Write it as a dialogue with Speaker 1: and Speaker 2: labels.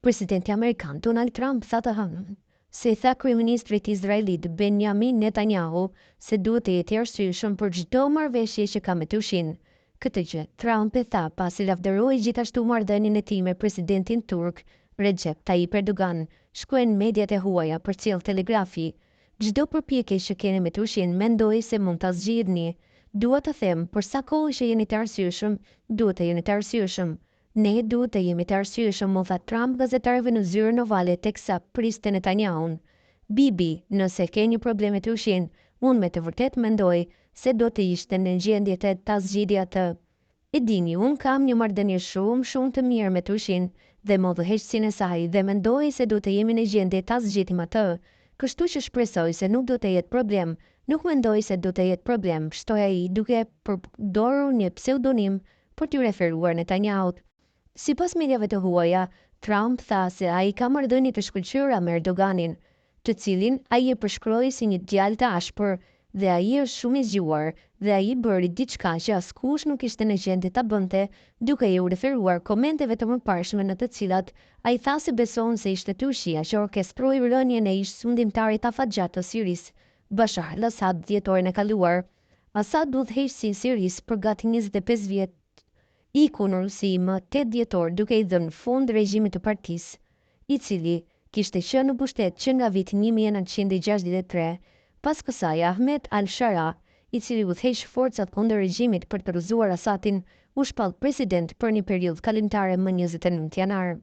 Speaker 1: Presidenti Amerikan Donald Trump tha të hënën se tha kryeministrit izraelit Benjamin Netanyahu se duhet të jetë i arsyeshëm për çdo marrëveshje që ka me Turqinë. Këtë gjë Trump e tha pasi lavdëroi gjithashtu marrëdhënien e tij me presidentin turk Recep Tayyip Erdogan, shkruajnë mediat e huaja përcjell Telegrafi. Çdo përpjekje që keni me Turqinë mendoj se mund ta zgjidhni. Dua të them, për sa kohë që jeni të arsyeshëm, duhet të jeni të arsyeshëm. Ne duhet të jemi të arsyeshëm, mu tha Trump gazetarëve në zyrën ovale teksa priste Netanyahun. Bibi, nëse ke një problem me Turqinë, unë me të vërtet mendoj se do të ishte në gjendje të ta zgjidhja atë. E dini, unë kam një marrëdhënie shumë të mirë me Turqinë dhe modhuheqësinë e saj dhe mendoj se do të jemi në gjendje ta zgjidhim atë. Kështu që shpresoj se nuk do të jetë problem. Nuk mendoj se do të jetë problem, shtoi ai duke përdorur një pseudonim për t'i referuar Netanyahut. Sipas mediave të huaja, Trump tha se ai ka marrëdhënie të shkëlqyera me Erdoganin, të cilin ai e përshkroi si një djalë të ashpër dhe ai është shumë i zgjuar dhe ai bëri diçka që askush nuk ishte në gjendje ta bënte, duke u referuar komenteve të mëparshme në të cilat ai tha se beson se ishte Turqia që orkestroi rënien e ish sundimtarit afatgjat të Sirisë, Bashar al-Assad dhjetorin e kaluar. Assad udhëheqësi i Sirisë për gati 25 vjet iku në Rusi më 8 dhjetor duke i dhënë fund regjimit të partisë, i cili kishte qenë në pushtet që nga viti 1963, pas kësaj Ahmed al-Shara, i cili udhëheq forcat kundër regjimit për të rrëzuar Assadin, u shpall president për një periudhë kalimtare më 29 janar.